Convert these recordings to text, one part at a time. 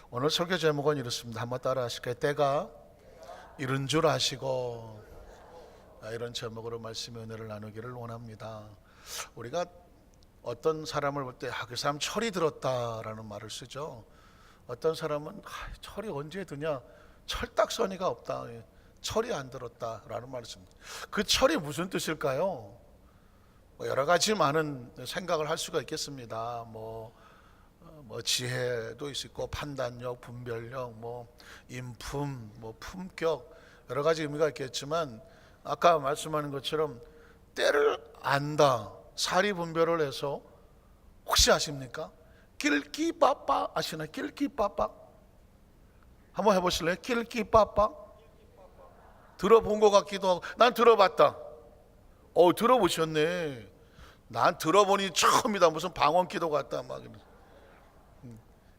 오늘 설교 제목은 이렇습니다. 한번 따라 하실까요? 때가 이른 줄 아시고. 이런 제목으로 말씀의 은혜를 나누기를 원합니다. 우리가 어떤 사람을 볼 때 그 사람 철이 들었다라는 말을 쓰죠. 어떤 사람은 철이 언제 드냐, 철딱서니가 없다, 철이 안 들었다라는 말을 씁니다. 그 철이 무슨 뜻일까요? 여러 가지 많은 생각을 할 수가 있겠습니다. 지혜도 있고 판단력, 분별력, 인품, 품격, 여러 가지 의미가 있겠지만 아까 말씀하는 것처럼 때를 안다, 사리 분별을 해서, 혹시 아십니까? 낄끼빠빠 아시나요? 낄끼빠빠 한번 해보실래요? 낄끼빠빠 들어본 것 같기도 하고. 난 들어봤다. 들어보셨네. 난 들어보니 처음이다. 무슨 방언기도 같다 막.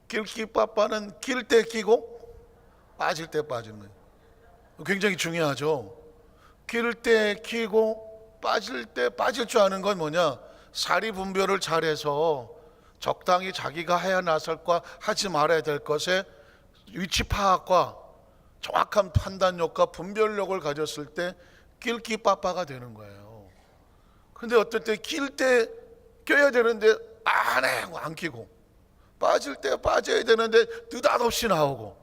낄끼빠빠는 낄 때 끼고 빠질 때 빠지는 거예요. 굉장히 중요하죠. 낄 때 끼고 빠질 때 빠질 줄 아는 건 뭐냐? 사리 분별을 잘해서 적당히 자기가 해야 나설 것, 하지 말아야 될 것에 위치 파악과 정확한 판단력과 분별력을 가졌을 때 낄끼빠빠가 되는 거예요. 근데 어떨 때 낄 때 껴야 되는데 안 끼고, 빠질 때 빠져야 되는데 느닷없이 나오고,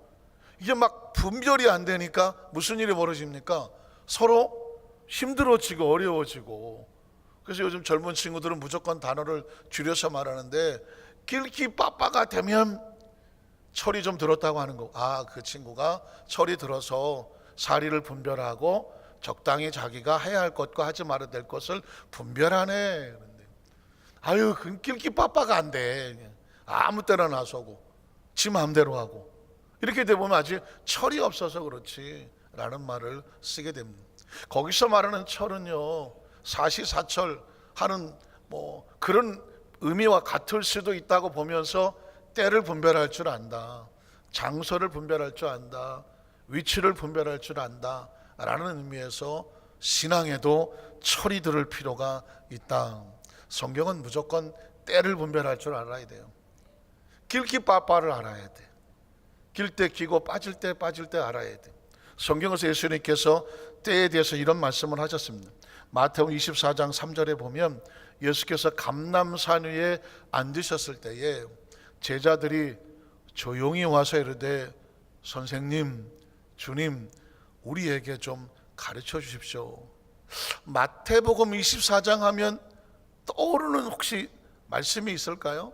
이게 막 분별이 안 되니까 무슨 일이 벌어집니까? 서로 힘들어지고 어려워지고. 그래서 요즘 젊은 친구들은 무조건 단어를 줄여서 말하는데, 낄끼빠빠가 되면 철이 좀 들었다고 하는 거. 그 친구가 철이 들어서 사리를 분별하고 적당히 자기가 해야 할 것과 하지 말아야 될 것을 분별하네. 그런데 그 낄끼빠빠가 안 돼. 아무 때나 나서고 지 마음대로 하고, 이렇게 되면 아직 철이 없어서 그렇지 라는 말을 쓰게 됩니다. 거기서 말하는 철은요, 사시사철 하는 그런 의미와 같을 수도 있다고 보면서, 때를 분별할 줄 안다, 장소를 분별할 줄 안다, 위치를 분별할 줄 안다 라는 의미에서 신앙에도 철이 들을 필요가 있다. 성경은 무조건 때를 분별할 줄 알아야 돼요. 낄끼빠빠를 알아야 돼. 낄 때 끼고 빠질 때 알아야 돼. 성경에서 예수님께서 때에 대해서 이런 말씀을 하셨습니다. 마태복음 24장 3절에 보면 예수께서 감람산 위에 앉으셨을 때에 제자들이 조용히 와서 이르되, 선생님, 주님, 우리에게 좀 가르쳐 주십시오. 마태복음 24장 하면 떠오르는 혹시 말씀이 있을까요?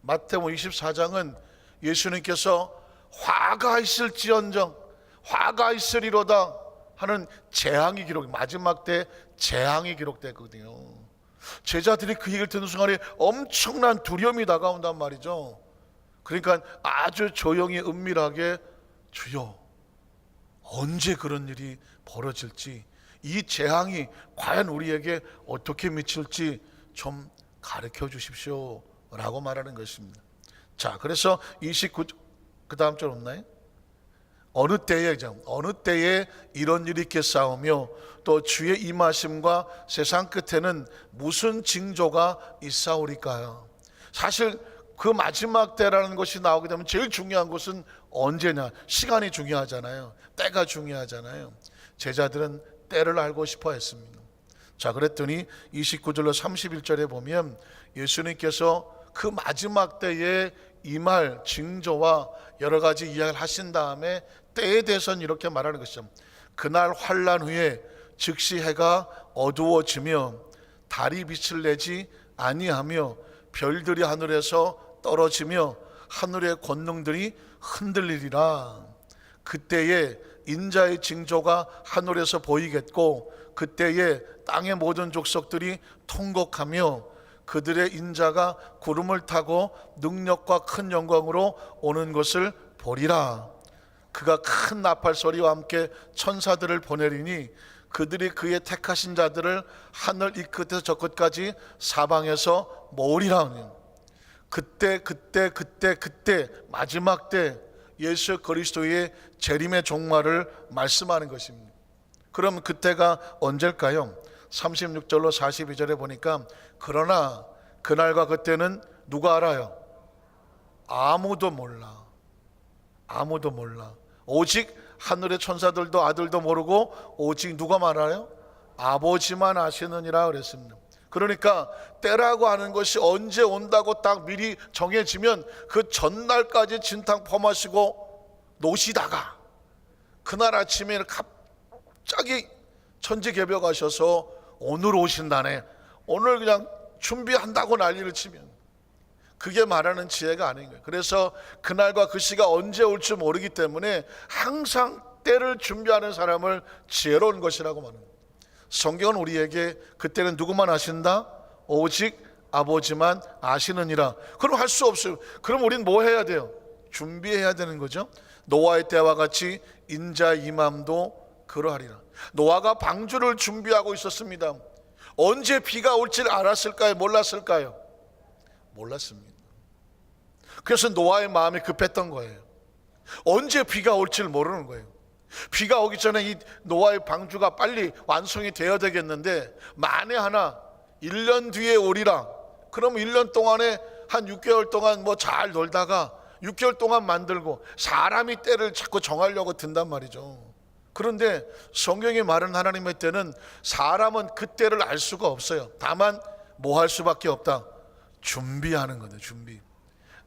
마태복음 24장은 예수님께서 화가 있을지언정, 화가 있으리로다 하는 재앙이 마지막 때 재앙이 기록됐거든요. 제자들이 그 얘기를 듣는 순간에 엄청난 두려움이 다가온단 말이죠. 그러니까 아주 조용히 은밀하게, 주여, 언제 그런 일이 벌어질지, 이 재앙이 과연 우리에게 어떻게 미칠지 좀 가르쳐 주십시오 라고 말하는 것입니다. 자, 그래서 29, 그 다음 절 없나요? 어느 때에 이런 일이 있겠사오며 또 주의 임하심과 세상 끝에는 무슨 징조가 있사오리까요? 사실 그 마지막 때라는 것이 나오게 되면 제일 중요한 것은 언제냐, 시간이 중요하잖아요. 때가 중요하잖아요. 제자들은 때를 알고 싶어 했습니다. 자, 그랬더니 29절로 31절에 보면 예수님께서 그 마지막 때에 임할 징조와 여러 가지 이야기를 하신 다음에 때에 대해서는 이렇게 말하는 것이죠. 그날 환난 후에 즉시 해가 어두워지며 달이 빛을 내지 아니하며 별들이 하늘에서 떨어지며 하늘의 권능들이 흔들리리라. 그때에 인자의 징조가 하늘에서 보이겠고, 그때에 땅의 모든 족속들이 통곡하며 그들의 인자가 구름을 타고 능력과 큰 영광으로 오는 것을 보리라. 그가 큰 나팔 소리와 함께 천사들을 보내리니 그들이 그의 택하신 자들을 하늘 이 끝에서 저 끝까지 사방에서 모으리라. 그때 마지막 때 예수 그리스도의 재림의 종말을 말씀하는 것입니다. 그럼 그때가 언제일까요? 36절로 42절에 보니까, 그러나 그날과 그때는 누가 알아요? 아무도 몰라. 아무도 몰라. 오직 하늘의 천사들도 아들도 모르고 오직 누가 말하요? 아버지만 아시느니라 그랬습니다. 그러니까 때라고 하는 것이 언제 온다고 딱 미리 정해지면 그 전날까지 진탕 범하시고 노시다가 그날 아침에 갑자기 천지개벽하셔서 오늘 오신다네, 오늘 그냥 준비한다고 난리를 치면 그게 말하는 지혜가 아닌 거예요. 그래서 그날과 그 시가 언제 올지 모르기 때문에 항상 때를 준비하는 사람을 지혜로운 것이라고 말합니다. 성경은 우리에게 그때는 누구만 아신다? 오직 아버지만 아시느니라. 그럼 할 수 없어요. 그럼 우린 뭐 해야 돼요? 준비해야 되는 거죠. 노아의 때와 같이 인자 임함도 그러하리라. 노아가 방주를 준비하고 있었습니다. 언제 비가 올지를 알았을까요? 몰랐을까요? 몰랐습니다. 그래서 노아의 마음이 급했던 거예요. 언제 비가 올지를 모르는 거예요. 비가 오기 전에 이 노아의 방주가 빨리 완성이 되어야 되겠는데 만에 하나 1년 뒤에 오리라. 그럼 1년 동안에 한 6개월 동안 뭐 잘 놀다가 6개월 동안 만들고 사람이 때를 자꾸 정하려고 든단 말이죠. 그런데 성경이 말하는 하나님의 때는 사람은 그 때를 알 수가 없어요. 다만 뭐 할 수밖에 없다? 준비하는 거예요. 준비.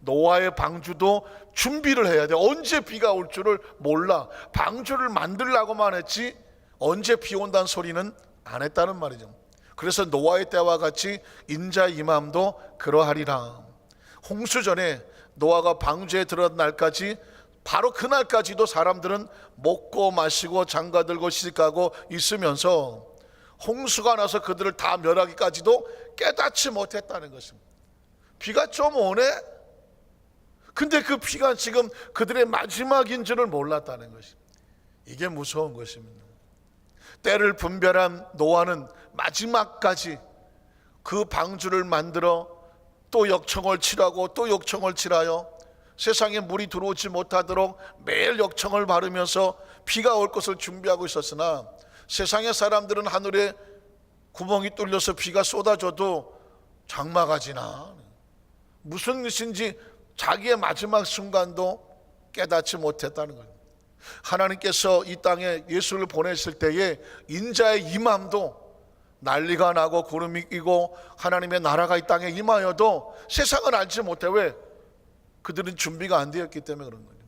노아의 방주도 준비를 해야 돼. 언제 비가 올 줄을 몰라. 방주를 만들라고만 했지 언제 비 온다는 소리는 안 했다는 말이죠. 그래서 노아의 때와 같이 인자 임함도 그러하리라. 홍수 전에 노아가 방주에 들어간 날까지, 바로 그날까지도 사람들은 먹고 마시고 장가들고 시집가고 있으면서 홍수가 나서 그들을 다 멸하기까지도 깨닫지 못했다는 것입니다. 비가 좀 오네? 근데 그 비가 지금 그들의 마지막인 줄을 몰랐다는 것입니다. 이게 무서운 것입니다. 때를 분별한 노아는 마지막까지 그 방주를 만들어 또 역청을 칠하고 또 역청을 칠하여 세상에 물이 들어오지 못하도록 매일 역청을 바르면서 비가 올 것을 준비하고 있었으나 세상의 사람들은 하늘에 구멍이 뚫려서 비가 쏟아져도 장마가 지나 무슨 뜻인지 자기의 마지막 순간도 깨닫지 못했다는 거예요. 하나님께서 이 땅에 예수를 보냈을 때에 인자의 임함도 난리가 나고 구름이 끼고 하나님의 나라가 이 땅에 임하여도 세상은 알지 못해. 왜? 그들은 준비가 안 되었기 때문에 그런 거예요.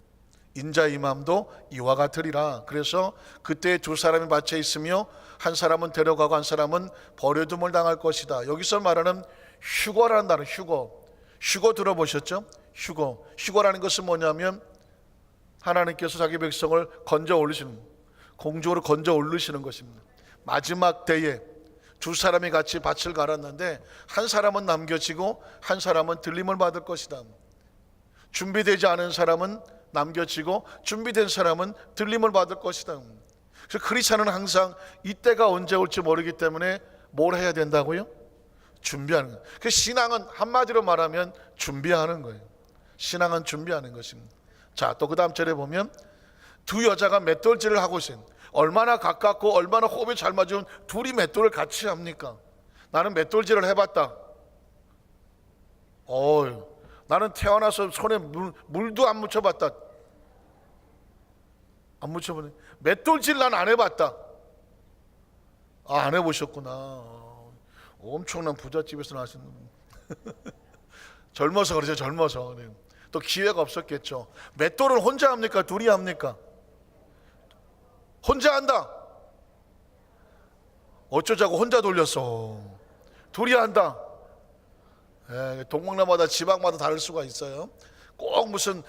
인자의 임함도 이와 같으리라. 그래서 그때 두 사람이 받쳐 있으며 한 사람은 데려가고 한 사람은 버려둠을 당할 것이다. 여기서 말하는 휴거라는 단어, 휴거 들어보셨죠? 휴거라는 것은 뭐냐면 하나님께서 자기 백성을 건져 올리시는, 공중으로 건져 올리시는 것입니다. 마지막 때에 두 사람이 같이 밭을 갈았는데 한 사람은 남겨지고 한 사람은 들림을 받을 것이다. 준비되지 않은 사람은 남겨지고 준비된 사람은 들림을 받을 것이다. 그래서 크리스찬은 항상 이때가 언제 올지 모르기 때문에 뭘 해야 된다고요? 준비하는 거예요. 그 신앙은 한마디로 말하면 준비하는 거예요. 신앙은 준비하는 것입니다. 자, 또 그 다음 절에 보면 두 여자가 맷돌질을 하고 있어요. 얼마나 가깝고 얼마나 호흡이 잘 맞으면 둘이 맷돌을 같이 합니까? 나는 맷돌질을 해봤다. 나는 태어나서 손에 물도 안 묻혀봤다. 안 묻혀보네. 맷돌질 난 안 해봤다. 안 해보셨구나. 엄청난 부잣집에서 나신 젊어서 그러죠. 젊어서. 또 기회가 없었겠죠. 맷돌을 혼자 합니까? 둘이 합니까? 혼자 한다. 어쩌자고 혼자 돌렸어. 둘이 한다. 동방나마다 지방마다 다를 수가 있어요. 꼭 무슨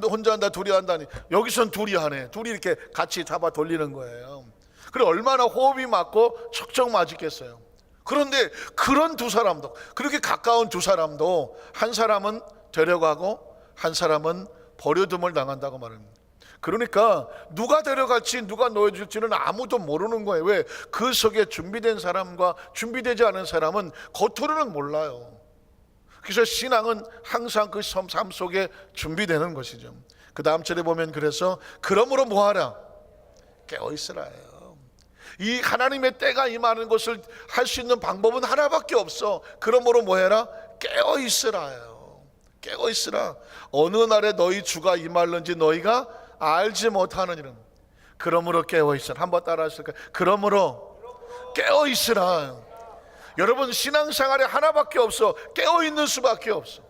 혼자 한다 둘이 한다니, 여기선 둘이 하네. 둘이 이렇게 같이 잡아 돌리는 거예요. 그래 얼마나 호흡이 맞고 척척 맞았겠어요. 그런데 그런 두 사람도, 그렇게 가까운 두 사람도 한 사람은 데려가고 한 사람은 버려둠을 당한다고 말합니다. 그러니까 누가 데려갈지 누가 놓여줄지는 아무도 모르는 거예요. 왜? 그 속에 준비된 사람과 준비되지 않은 사람은 겉으로는 몰라요. 그래서 신앙은 항상 그 삶 속에 준비되는 것이죠. 그 다음 절에 보면 그래서 그러므로 뭐하라? 깨어있으라 해요. 이 하나님의 때가 임하는 것을 할 수 있는 방법은 하나밖에 없어. 그러므로 뭐해라? 깨어있으라 해요. 깨어 있으라. 어느 날에 너희 주가 임할는지 너희가 알지 못하느니라. 그러므로 깨어 있으라. 한번 따라 하실까요? 그러므로 깨어 있으라. 여러분, 신앙생활에 하나밖에 없어. 깨어 있는 수밖에 없어.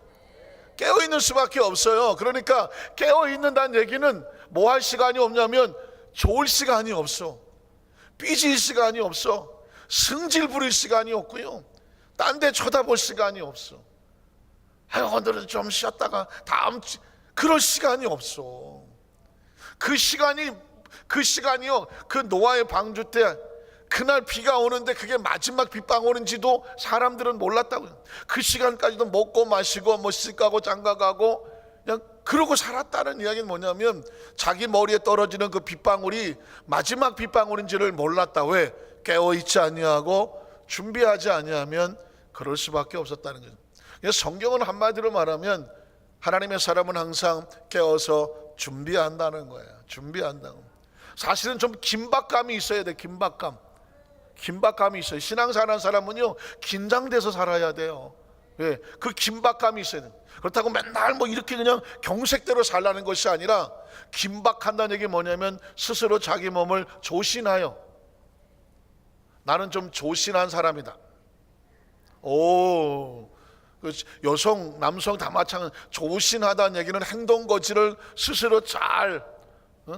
깨어 있는 수밖에 없어요. 그러니까 깨어 있는다는 얘기는 뭐 할 시간이 없냐면 좋을 시간이 없어. 삐질 시간이 없어. 승질 부릴 시간이 없고요. 딴 데 쳐다볼 시간이 없어. 오늘은 좀 쉬었다가 그럴 시간이 없어. 그 시간이요, 그 노아의 방주 때 그날 비가 오는데 그게 마지막 빗방울인지도 사람들은 몰랐다고요. 그 시간까지도 먹고 마시고 뭐 시집가고 장가가고 그냥 그러고 살았다는 이야기는 뭐냐면 자기 머리에 떨어지는 그 빗방울이 마지막 빗방울인지를 몰랐다. 왜? 깨어있지 아니하고 준비하지 아니하면 그럴 수밖에 없었다는 거죠. 성경은 한마디로 말하면 하나님의 사람은 항상 깨어서 준비한다는 거예요. 준비한다고. 사실은 좀 긴박감이 있어야 돼. 긴박감이 있어요. 신앙생활하는 사람은요 긴장돼서 살아야 돼요. 왜? 그 긴박감이 있어야 돼요. 그렇다고 맨날 뭐 이렇게 그냥 경색대로 살라는 것이 아니라 긴박한다는 얘기 뭐냐면 스스로 자기 몸을 조신하여, 나는 좀 조신한 사람이다. 여성, 남성 다 마찬가지. 조신하다는 얘기는 행동거지를 스스로 잘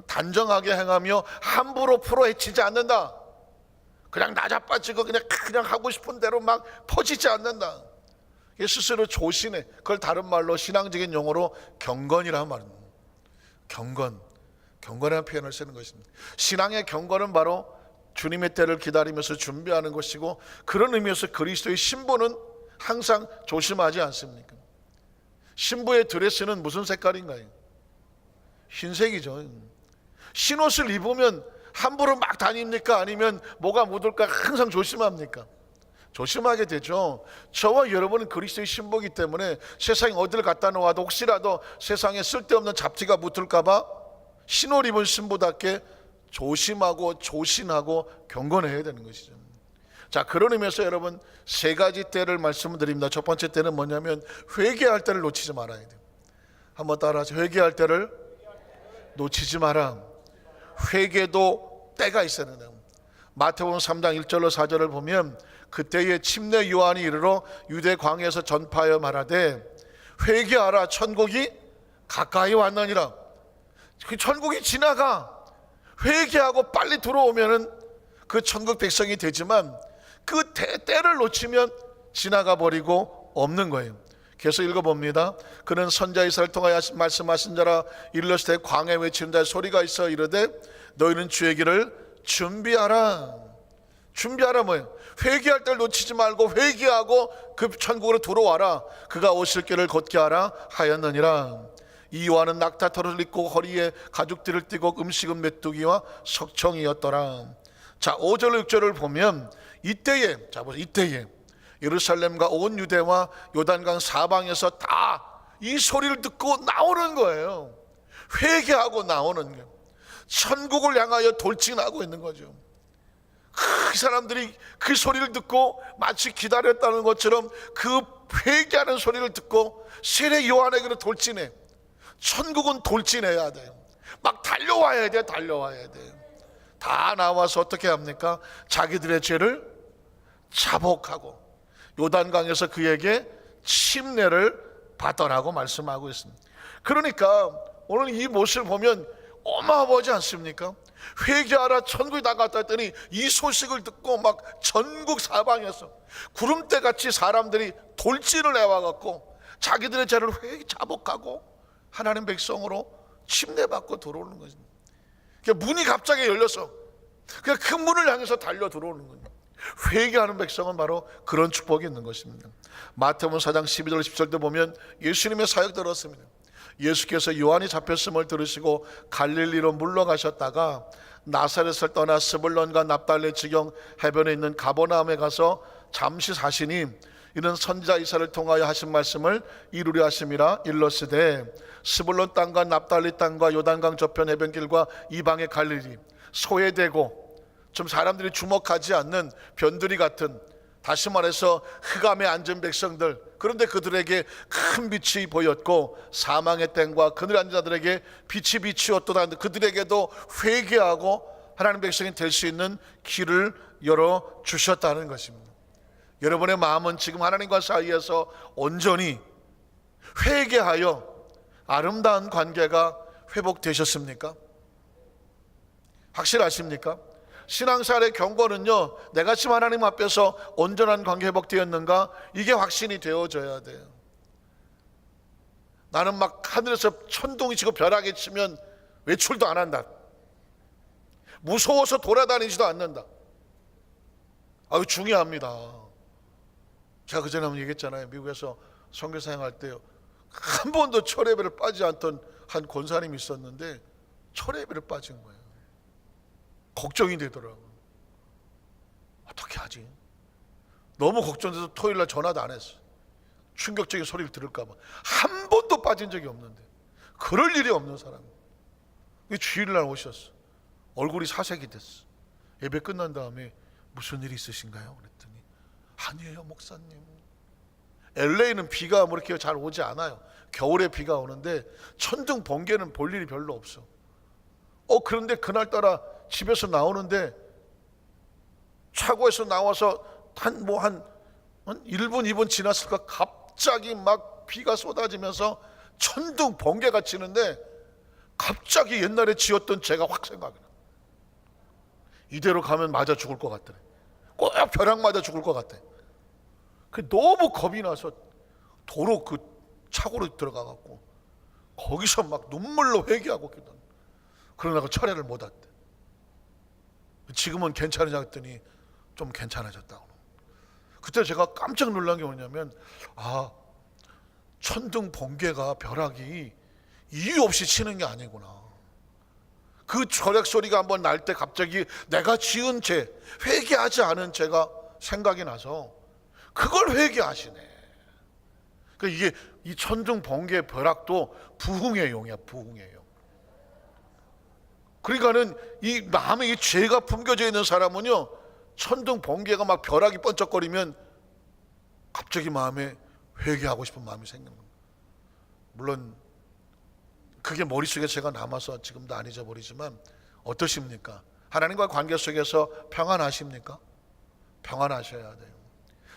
단정하게 행하며 함부로 풀어헤치지 않는다. 그냥 나자빠지고 그냥 하고 싶은 대로 막 퍼지지 않는다. 스스로 조신해. 그걸 다른 말로 신앙적인 용어로 경건이라는 말입니다. 경건이라는 표현을 쓰는 것입니다. 신앙의 경건은 바로 주님의 때를 기다리면서 준비하는 것이고, 그런 의미에서 그리스도의 신부는 항상 조심하지 않습니까? 신부의 드레스는 무슨 색깔인가요? 흰색이죠. 흰옷을 입으면 함부로 막 다닙니까? 아니면 뭐가 묻을까 항상 조심합니까? 조심하게 되죠. 저와 여러분은 그리스도의 신부이기 때문에 세상에 어디를 갖다 놓아도 혹시라도 세상에 쓸데없는 잡티가 묻을까 봐 흰옷 입은 신부답게 조심하고 조신하고 경건해야 되는 것이죠. 자, 그런 의미에서 여러분 세 가지 때를 말씀을 드립니다. 첫 번째 때는 뭐냐면 회개할 때를 놓치지 말아야 돼요. 한번 따라하세요. 회개할 때를 놓치지 마라. 회개도 때가 있어야 된다. 마태복음 3장 1절로 4절을 보면 그때에 침례 요한이 이르러 유대 광야에서 전파하여 말하되 회개하라, 천국이 가까이 왔느니라. 그 천국이 지나가. 회개하고 빨리 들어오면은 그 천국 백성이 되지만 그 때를 놓치면 지나가 버리고 없는 거예요. 계속 읽어봅니다. 그는 선자 이사를 통하여 말씀하신 자라 이르시되 광야에 외치는 자의 소리가 있어 이르되 너희는 주의 길을 준비하라. 준비하라 뭐예요? 회개할 때를 놓치지 말고 회개하고 그 천국으로 들어와라. 그가 오실 길을 걷게 하라 하였느니라. 이 요한은 낙타털을 입고 허리에 가죽띠를 띠고 음식은 메뚜기와 석청이었더라. 자, 5절 6절을 보면 이때에 예루살렘과 온 유대와 요단강 사방에서 다 이 소리를 듣고 나오는 거예요. 회개하고 나오는 거예요. 천국을 향하여 돌진하고 있는 거죠. 그 사람들이 그 소리를 듣고 마치 기다렸다는 것처럼 그 회개하는 소리를 듣고 세례 요한에게로 돌진해. 천국은 돌진해야 돼요. 막 달려와야 돼. 다 나와서 어떻게 합니까? 자기들의 죄를 자복하고 요단강에서 그에게 침례를 받으라고 말씀하고 있습니다. 그러니까 오늘 이 모습을 보면 어마어마하지 않습니까? 회개하라, 천국이 나갔다 했더니 이 소식을 듣고 막 전국 사방에서 구름대같이 사람들이 돌진을 해와갖고 자기들의 죄를 자복하고 하나님 백성으로 침례받고 들어오는 거죠. 문이 갑자기 열려서 그냥 큰 문을 향해서 달려 들어오는 거예요. 회개하는 백성은 바로 그런 축복이 있는 것입니다. 마태복음 4장 12절 10절도 보면 예수님의 사역 들었습니다. 예수께서 요한이 잡혔음을 들으시고 갈릴리로 물러가셨다가 나사렛을 떠나 스불론과 납달리 지경 해변에 있는 가버나움에 가서 잠시 사시니 이는 선지자 이사야를 통하여 하신 말씀을 이루려 하심이라. 일러스되 스불론 땅과 납달리 땅과 요단강 저편 해변길과 이방의 갈릴리, 소외되고 좀 사람들이 주목하지 않는 변두리 같은, 다시 말해서 흑암에 앉은 백성들, 그런데 그들에게 큰 빛이 보였고 사망의 땡과 그늘 앉은 자들에게 빛이 비치었도다. 그들에게도 회개하고 하나님 백성이 될 수 있는 길을 열어주셨다는 것입니다. 여러분의 마음은 지금 하나님과 사이에서 온전히 회개하여 아름다운 관계가 회복되셨습니까? 확실하십니까? 신앙생활의 경고는요, 내가 지금 하나님 앞에서 온전한 관계 회복되었는가, 이게 확신이 되어져야 돼요. 나는 막 하늘에서 천둥이 치고 벼락이 치면 외출도 안 한다, 무서워서 돌아다니지도 않는다. 아유, 중요합니다. 제가 그전에 한번 얘기했잖아요. 미국에서 선교사행 할 때 한 번도 철회배를 빠지지 않던 한 권사님이 있었는데 철회배를 빠진 거예요. 걱정이 되더라고요. 어떻게 하지? 너무 걱정돼서 토요일날 전화도 안 했어요. 충격적인 소리를 들을까 봐. 한 번도 빠진 적이 없는데, 그럴 일이 없는 사람. 주일날 오셨어. 얼굴이 사색이 됐어. 예배 끝난 다음에 무슨 일이 있으신가요? 그랬더니 아니에요 목사님, LA는 비가 뭐 이렇게 잘 오지 않아요. 겨울에 비가 오는데 천둥 번개는 볼 일이 별로 없어. 그런데 그날따라 집에서 나오는데 차고에서 나와서 한 1분 2분 지났을까, 갑자기 막 비가 쏟아지면서 천둥 번개가 치는데 갑자기 옛날에 지었던 제가 확 생각이 나. 이대로 가면 맞아 죽을 것 같더래. 꼭 벼락 맞아 죽을 것 같아. 너무 겁이 나서 도로 그 차고로 들어가갖고 거기서 막 눈물로 회개하고 기도한. 그러나 그 철회를 못 했대. 지금은 괜찮으냐 했더니 좀 괜찮아졌다고. 그때 제가 깜짝 놀란 게 뭐냐면, 천둥 번개가 벼락이 이유 없이 치는 게 아니구나. 그 벼락 소리가 한번 날 때 갑자기 내가 지은 죄, 회개하지 않은 죄가 생각이 나서 그걸 회개하시네. 이게 이 천둥 번개 벼락도 부흥의 용이야, 부흥의 용. 그러니까는 이 마음에 이 죄가 품겨져 있는 사람은요, 천둥 번개가 막 벼락이 번쩍거리면 갑자기 마음에 회개하고 싶은 마음이 생깁니다. 물론 그게 머릿속에 제가 남아서 지금도 안 잊어버리지만, 어떠십니까? 하나님과 관계 속에서 평안하십니까? 평안하셔야 돼요.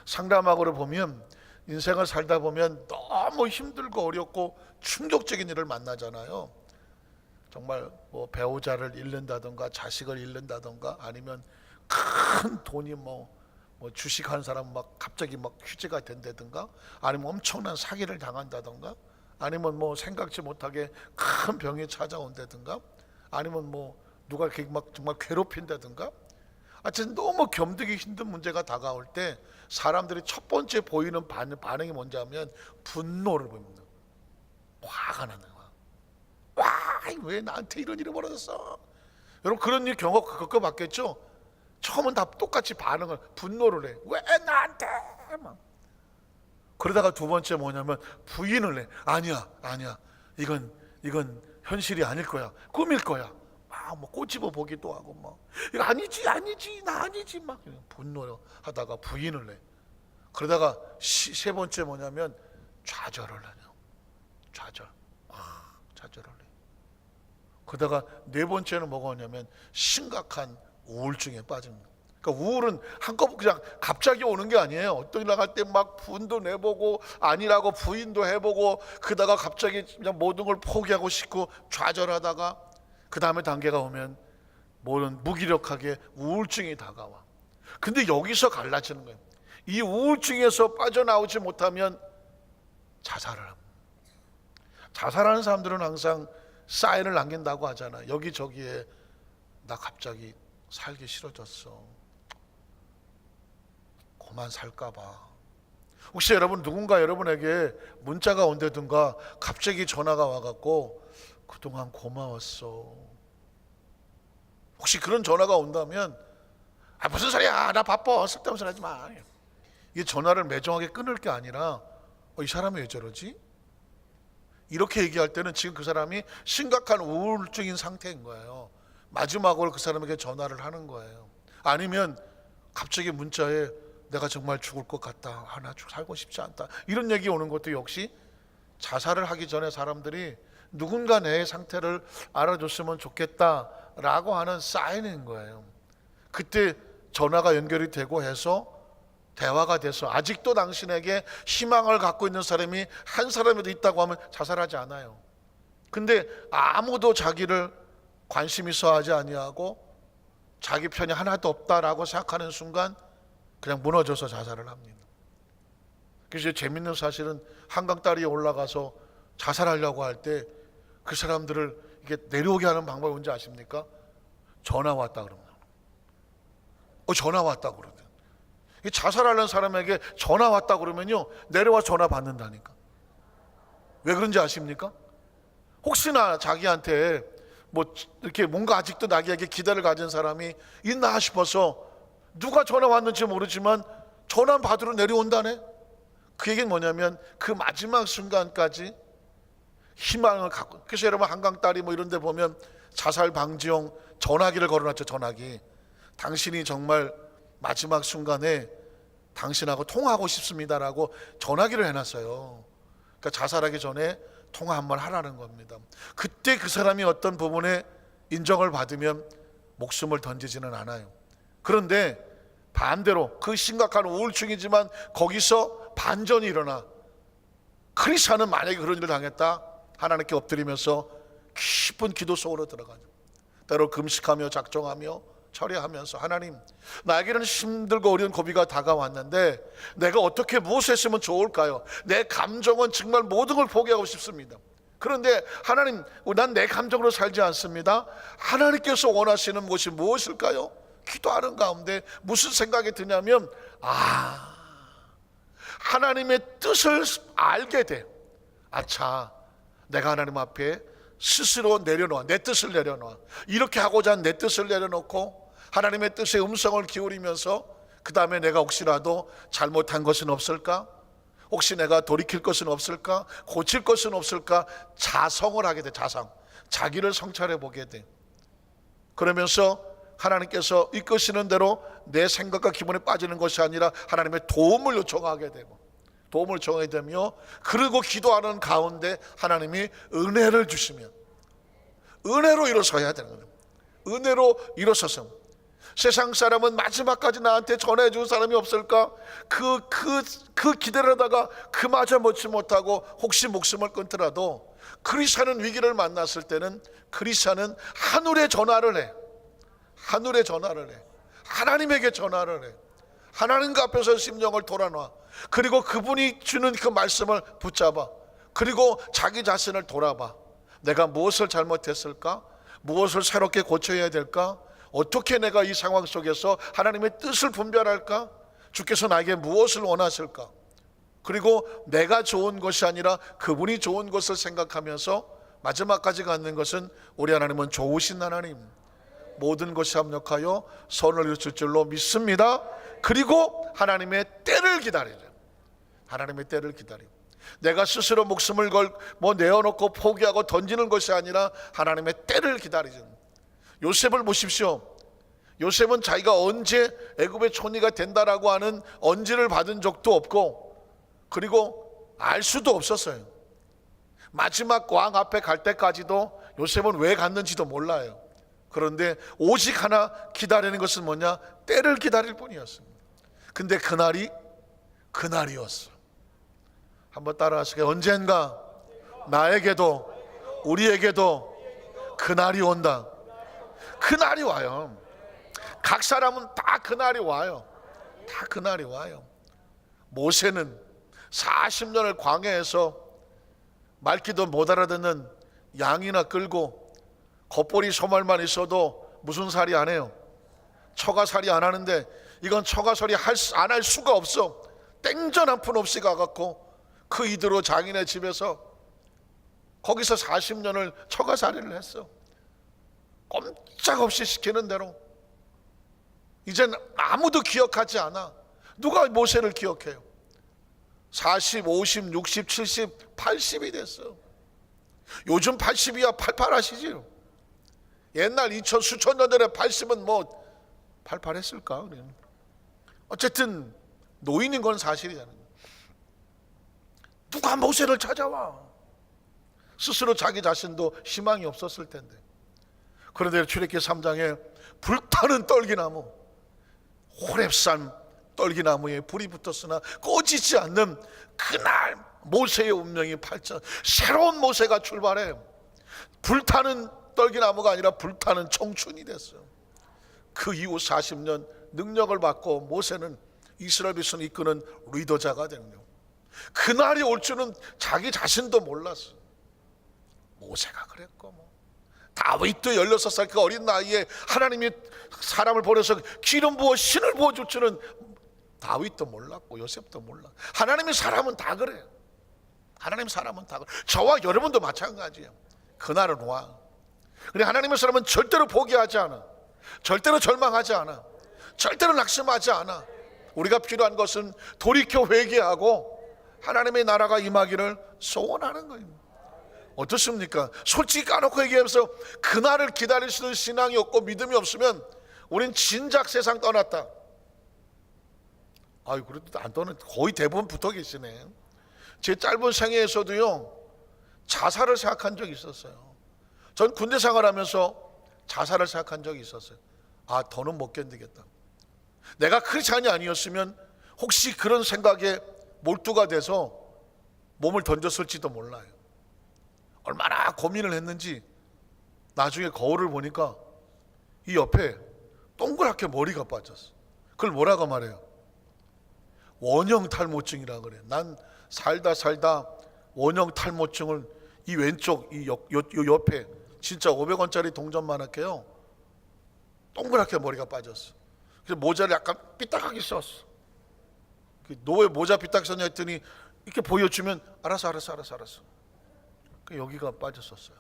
상담학으로 보면 인생을 살다 보면 너무 힘들고 어렵고 충격적인 일을 만나잖아요. 정말 뭐 배우자를 잃는다던가 자식을 잃는다던가, 아니면 큰 돈이 뭐 주식하는 사람 막 갑자기 막 휴지가 된다든가, 아니면 엄청난 사기를 당한다던가, 아니면 뭐 생각지 못하게 큰 병이 찾아온다든가, 아니면 뭐 누가 이렇게 막 정말 괴롭힌다든가, 하여튼 너무 견디기 힘든 문제가 다가올 때 사람들이 첫 번째 보이는 반응이 뭔지 하면 분노를 보입니다. 화가 나는 거야. 와, 왜 나한테 이런 일이 벌어졌어? 여러분 그런 일 겪어봤겠죠? 처음은 다 똑같이 분노를 해. 왜 나한테? 막. 그러다가 두 번째 뭐냐면 부인을 해. 아니야, 이건 현실이 아닐 거야, 꿈일 거야. 뭐 꼬집어 보기도 하고 막 이거 아니지 나 아니지 막 분노를 하다가 부인을 해. 그러다가 세 번째 뭐냐면 좌절을 해요. 좌절을 해. 그러다가 네 번째는 뭐가 오냐면 심각한 우울증에 빠집니다. 그러니까 우울은 한꺼번에 그냥 갑자기 오는 게 아니에요. 어떤 일 나갈 때 막 분도 내보고 아니라고 부인도 해보고, 그러다가 갑자기 그냥 모든 걸 포기하고 싶고 좌절하다가 그 다음에 단계가 오면 모든 무기력하게 우울증이 다가와. 근데 여기서 갈라지는 거예요. 이 우울증에서 빠져나오지 못하면 자살을 합니다. 자살하는 사람들은 항상 사인을 남긴다고 하잖아. 여기저기에 나 갑자기 살기 싫어졌어, 그만 살까봐. 혹시 여러분 누군가 여러분에게 문자가 온다든가 갑자기 전화가 와갖고 그동안 고마웠어, 혹시 그런 전화가 온다면 무슨 소리야, 나 바빠, 쓸데없는 소리 하지 마. 이 전화를 매정하게 끊을 게 아니라 이 사람이 왜 저러지? 이렇게 얘기할 때는 지금 그 사람이 심각한 우울증인 상태인 거예요. 마지막으로 그 사람에게 전화를 하는 거예요. 아니면 갑자기 문자에 내가 정말 죽을 것 같다, 나 살고 싶지 않다, 이런 얘기 오는 것도 역시 자살을 하기 전에 사람들이 누군가 내 상태를 알아줬으면 좋겠다라고 하는 사인인 거예요. 그때 전화가 연결이 되고 해서 대화가 돼서 아직도 당신에게 희망을 갖고 있는 사람이 한 사람이라도 있다고 하면 자살하지 않아요. 근데 아무도 자기를 관심 있어 하지 아니하고 자기 편이 하나도 없다라고 생각하는 순간 그냥 무너져서 자살을 합니다. 그래서 재밌는 사실은 한강다리에 올라가서 자살하려고 할 때 그 사람들을 이게 내려오게 하는 방법이 뭔지 아십니까? 전화 왔다 그러면 전화 왔다 그러든 자살하려는 사람에게 전화 왔다 그러면요 내려와 전화 받는다니까. 왜 그런지 아십니까? 혹시나 자기한테 뭐 이렇게 뭔가 아직도 나에게 기대를 가진 사람이 있나 싶어서 누가 전화 왔는지 모르지만 전화 받으러 내려온다네. 그 얘기는 뭐냐면 그 마지막 순간까지 희망을 갖고. 그래서 여러분 한강다리 뭐 이런 데 보면 자살 방지용 전화기를 걸어놨죠. 전화기. 당신이 정말 마지막 순간에 당신하고 통화하고 싶습니다라고 전화기를 해놨어요. 그러니까 자살하기 전에 통화 한번 하라는 겁니다. 그때 그 사람이 어떤 부분에 인정을 받으면 목숨을 던지지는 않아요. 그런데 반대로 그 심각한 우울증이지만 거기서 반전이 일어나. 크리스찬은 만약에 그런 일을 당했다, 하나님께 엎드리면서 깊은 기도 속으로 들어가죠. 때로 금식하며 작정하며 철회하면서 하나님, 나에게는 힘들고 어려운 고비가 다가왔는데 내가 어떻게 무엇을 했으면 좋을까요? 내 감정은 정말 모든 걸 포기하고 싶습니다. 그런데 하나님, 난 내 감정으로 살지 않습니다. 하나님께서 원하시는 것이 무엇일까요? 기도하는 가운데 무슨 생각이 드냐면 하나님의 뜻을 알게 돼. 아차, 내가 하나님 앞에 스스로 내려놓아, 내 뜻을 내려놓아. 이렇게 하고자 한 내 뜻을 내려놓고 하나님의 뜻의 음성을 기울이면서 그 다음에 내가 혹시라도 잘못한 것은 없을까? 혹시 내가 돌이킬 것은 없을까? 고칠 것은 없을까? 자성을 하게 돼. 자성. 자기를 성찰해 보게 돼. 그러면서 하나님께서 이끄시는 대로 내 생각과 기분에 빠지는 것이 아니라 하나님의 도움을 요청하게 되고, 도움을 요청하게 되며, 그리고 기도하는 가운데 하나님이 은혜를 주시면 은혜로 일어서야 되는 거예요. 은혜로 일어서서 세상 사람은 마지막까지 나한테 전해 줄 사람이 없을까? 그 기대를 하다가 그마저 먹지 못하고 혹시 목숨을 끊더라도 크리스찬은 위기를 만났을 때는 크리스찬은 하늘에 전화를 해. 하늘에 전화를 해. 하나님에게 전화를 해. 하나님과 앞에서 심령을 돌아놔. 그리고 그분이 주는 그 말씀을 붙잡아. 그리고 자기 자신을 돌아봐. 내가 무엇을 잘못했을까? 무엇을 새롭게 고쳐야 될까? 어떻게 내가 이 상황 속에서 하나님의 뜻을 분별할까? 주께서 나에게 무엇을 원하실까? 그리고 내가 좋은 것이 아니라 그분이 좋은 것을 생각하면서 마지막까지 갖는 것은 우리 하나님은 좋으신 하나님, 모든 것이 합력하여 선을 이루실 줄로 믿습니다. 그리고 하나님의 때를 기다리죠. 하나님의 때를 기다리고, 내가 스스로 목숨을 내어놓고 포기하고 던지는 것이 아니라 하나님의 때를 기다리죠. 요셉을 보십시오. 요셉은 자기가 언제 애굽의 총리가 된다라고 하는 언지를 받은 적도 없고, 그리고 알 수도 없었어요. 마지막 왕 앞에 갈 때까지도 요셉은 왜 갔는지도 몰라요. 그런데 오직 하나 기다리는 것은 뭐냐? 때를 기다릴 뿐이었습니다. 근데 그날이었어. 한번 따라하시게. 언젠가 나에게도 우리에게도 그날이 온다. 그날이 와요. 각 사람은 다 그날이 와요. 다 그날이 와요. 모세는 40년을 광야에서 말귀도 못 알아듣는 양이나 끌고 겉보리 소말만 있어도 무슨 살이 안 해요? 처가살이 안 하는데, 이건 처가살이 안 할 수가 없어. 땡전 한 푼 없이 가갖고 그 이대로 장인의 집에서 거기서 40년을 처가살이를 했어. 꼼짝없이 시키는 대로. 이젠 아무도 기억하지 않아. 누가 모세를 기억해요? 40, 50, 60, 70, 80이 됐어. 요즘 80이야 팔팔하시지. 옛날 수천 년 전에 80은 뭐 팔팔했을까? 어쨌든 노인인 건 사실이잖아요. 누가 모세를 찾아와? 스스로 자기 자신도 희망이 없었을 텐데. 그런데 출애굽기 3장에 불타는 떨기나무, 호렙산 떨기나무에 불이 붙었으나 꺼지지 않는 그날 모세의 운명이 펼쳐 새로운 모세가 출발해 불타는 떨기나무가 아니라 불타는 청춘이 됐어요. 그 이후 40년 능력을 받고 모세는 이스라엘 백성을 이끄는 리더자가 되는 거예요. 그날이 올 줄은 자기 자신도 몰랐어. 모세가 그랬고 뭐 다윗도 16살 그 어린 나이에 하나님이 사람을 보내서 기름 부어 신을 부어줄 줄은 다윗도 몰랐고 요셉도 몰라. 하나님의 사람은 다 그래요. 하나님의 사람은 다 그래. 저와 여러분도 마찬가지예요. 그날은 와. 그래, 하나님의 사람은 절대로 포기하지 않아. 절대로 절망하지 않아. 절대로 낙심하지 않아. 우리가 필요한 것은 돌이켜 회개하고 하나님의 나라가 임하기를 소원하는 거예요. 어떻습니까? 솔직히 까놓고 얘기하면서 그날을 기다릴 수 있는 신앙이 없고 믿음이 없으면 우린 진작 세상 떠났다. 아유, 그래도 안 떠는 거의 대부분 붙어 계시네. 제 짧은 생애에서도요 자살을 생각한 적이 있었어요. 전 군대 생활하면서 자살을 생각한 적이 있었어요. 아, 더는 못 견디겠다. 내가 크리스찬이 아니었으면 혹시 그런 생각에 몰두가 돼서 몸을 던졌을지도 몰라요. 얼마나 고민을 했는지 나중에 거울을 보니까 이 옆에 동그랗게 머리가 빠졌어. 그걸 뭐라고 말해요? 원형 탈모증이라 그래. 난 살다 원형 탈모증을 이 왼쪽 이 옆에 진짜 500원짜리 동전만 할게요. 동그랗게 머리가 빠졌어. 그래서 모자를 약간 삐딱하게 썼어. 너 왜 모자 삐딱 썼냐 했더니 이렇게 보여주면 알았어. 여기가 빠졌었어요.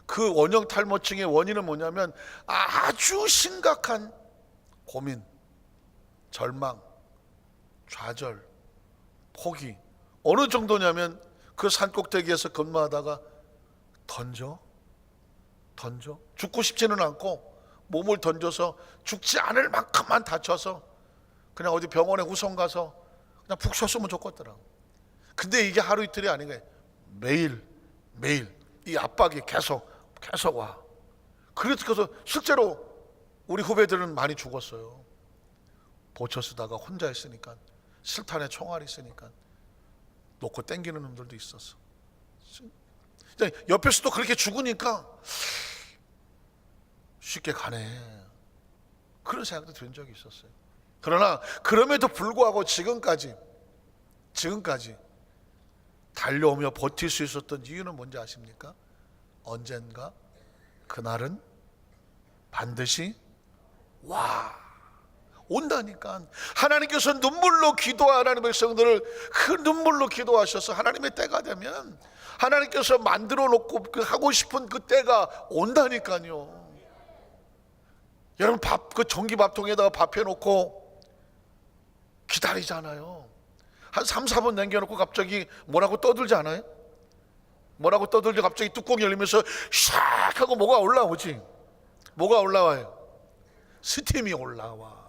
그 원형 탈모증의 원인은 뭐냐면 아주 심각한 고민, 절망, 좌절, 포기. 어느 정도냐면 그 산꼭대기에서 근무하다가 던져 죽고 싶지는 않고 몸을 던져서 죽지 않을 만큼만 다쳐서 그냥 어디 병원에 후송 가서 그냥 푹 쉬었으면 좋겠더라고. 근데 이게 하루 이틀이 아닌 거예요. 매일 이 압박이 계속 와. 그래서 실제로 우리 후배들은 많이 죽었어요. 보초 쓰다가 혼자 있으니까, 실탄에 총알이 있으니까 놓고 땡기는 놈들도 있었어. 옆에서도 그렇게 죽으니까 쉽게 가네, 그런 생각도 든 적이 있었어요. 그러나 그럼에도 불구하고 지금까지 달려오며 버틸 수 있었던 이유는 뭔지 아십니까? 언젠가 그날은 반드시 온다니까. 하나님께서 눈물로 기도하라는 백성들을 그 눈물로 기도하셔서 하나님의 때가 되면 하나님께서 만들어 놓고 하고 싶은 그 때가 온다니까요. 여러분, 그 전기밥통에다가 밥 해놓고 기다리잖아요. 한 3, 4분 남겨놓고 갑자기 뭐라고 떠들지 않아요? 뭐라고 떠들지? 갑자기 뚜껑 열리면서 샥 하고 뭐가 올라오지? 뭐가 올라와요? 스팀이 올라와.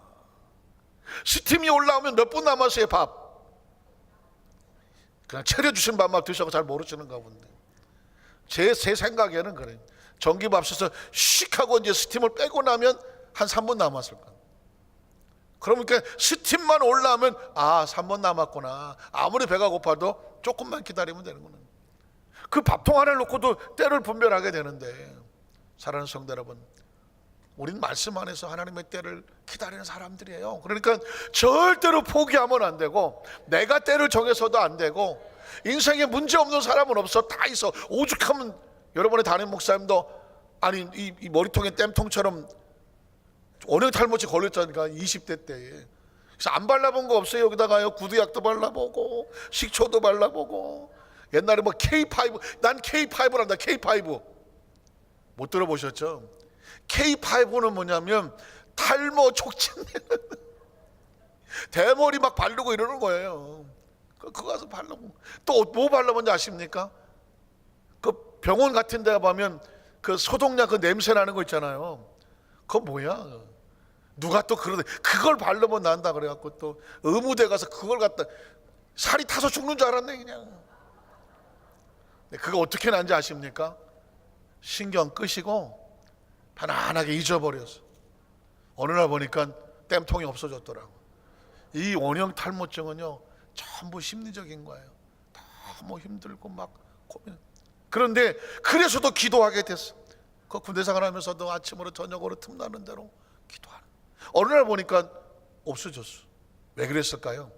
스팀이 올라오면 몇 분 남았어요? 밥 그냥 차려주신 밥만 드셔서 잘 모르시는가 본데, 제 생각에는 그래요. 전기밥솥에서 씩 하고 이제 스팀을 빼고 나면 한 3분 남았을 거예요. 그러니까 스팀만 올라오면 3분 남았구나. 아무리 배가 고파도 조금만 기다리면 되는구나. 그 밥통 하나를 놓고도 때를 분별하게 되는데, 사랑하는 성도 여러분, 우리는 말씀 안에서 하나님의 때를 기다리는 사람들이에요. 그러니까 절대로 포기하면 안 되고, 내가 때를 정해서도 안 되고, 인생에 문제 없는 사람은 없어. 다 있어. 오죽하면 여러분의 담임 목사님도 아니 이 머리통에 땜통처럼 원형 탈모치 걸렸다니까, 20대 때에. 그래서 안 발라본 거 없어요? 여기다가요 구두약도 발라보고 식초도 발라보고. 옛날에 뭐 K5, 난 K5를 한다. K5 못 들어보셨죠? K5는 뭐냐면 탈모 촉진되는 대머리 막 바르고 이러는 거예요. 그거 가서 바르고. 또 뭐 발라본지 아십니까? 그 병원 같은 데 가보면 그 소독약 그 냄새 나는 거 있잖아요. 그거 뭐야? 누가 또 그러대 그걸 바르면 난다 그래갖고 또 의무대 가서 그걸 갖다 살이 타서 죽는 줄 알았네 그냥. 그거 어떻게 난지 아십니까? 신경 끄시고 편안하게 잊어버려서 어느 날 보니까 땜통이 없어졌더라고. 이 원형 탈모증은요 전부 심리적인 거예요. 너무 힘들고 막 고민. 그런데 그래서도 기도하게 됐어. 그 군대 생활하면서도 아침으로 저녁으로 틈나는 대로 기도하는. 어느 날 보니까 없어졌어. 왜 그랬을까요?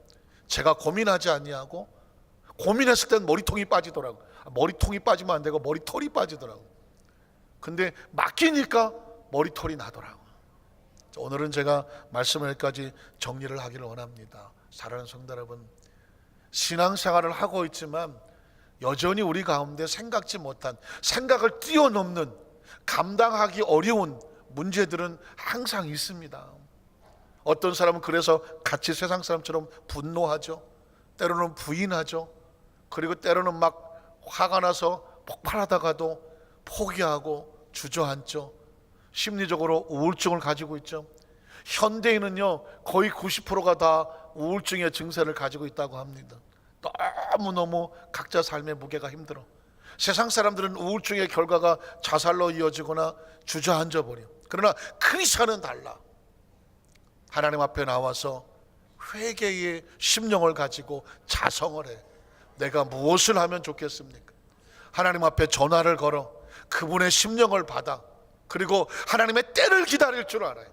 제가 고민하지 아니하고 고민했을 땐 머리통이 빠지더라고. 머리통이 빠지면 안 되고 머리털이 빠지더라고. 근데 맡기니까 머리털이 나더라고. 오늘은 제가 말씀을 여기까지 정리를 하기를 원합니다. 사랑하는 성도 여러분, 신앙생활을 하고 있지만 여전히 우리 가운데 생각지 못한, 생각을 뛰어넘는, 감당하기 어려운 문제들은 항상 있습니다. 어떤 사람은 그래서 같이 세상 사람처럼 분노하죠. 때로는 부인하죠. 그리고 때로는 막 화가 나서 폭발하다가도 포기하고 주저앉죠. 심리적으로 우울증을 가지고 있죠. 현대인은요 거의 90%가 다 우울증의 증세를 가지고 있다고 합니다. 너무너무 각자 삶의 무게가 힘들어. 세상 사람들은 우울증의 결과가 자살로 이어지거나 주저앉아 버려. 그러나 크리스천은 달라. 하나님 앞에 나와서 회개의 심령을 가지고 자성을 해. 내가 무엇을 하면 좋겠습니까? 하나님 앞에 전화를 걸어 그분의 심령을 받아. 그리고 하나님의 때를 기다릴 줄 알아야 돼.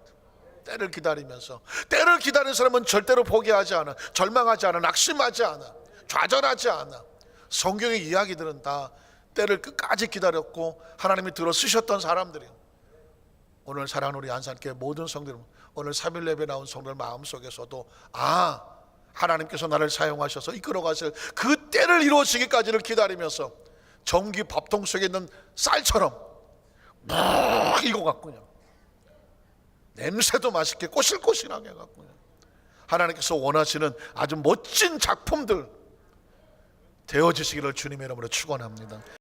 때를 기다리면서, 때를 기다리는 사람은 절대로 포기하지 않아. 절망하지 않아. 낙심하지 않아. 좌절하지 않아. 성경의 이야기들은 다 때를 끝까지 기다렸고 하나님이 들어 쓰셨던 사람들이에요. 오늘 사랑하는 우리 안산교회 모든 성도들, 오늘 3일 예배 나온 성도들 마음속에서도 하나님께서 나를 사용하셔서 이끌어 가실 그 때를 이루어지기까지를 기다리면서 전기 밥통 속에 있는 쌀처럼 막 익어갖고요, 냄새도 맛있게 꼬실꼬실하게 해갖고요, 하나님께서 원하시는 아주 멋진 작품들 되어지시기를 주님의 이름으로 축원합니다.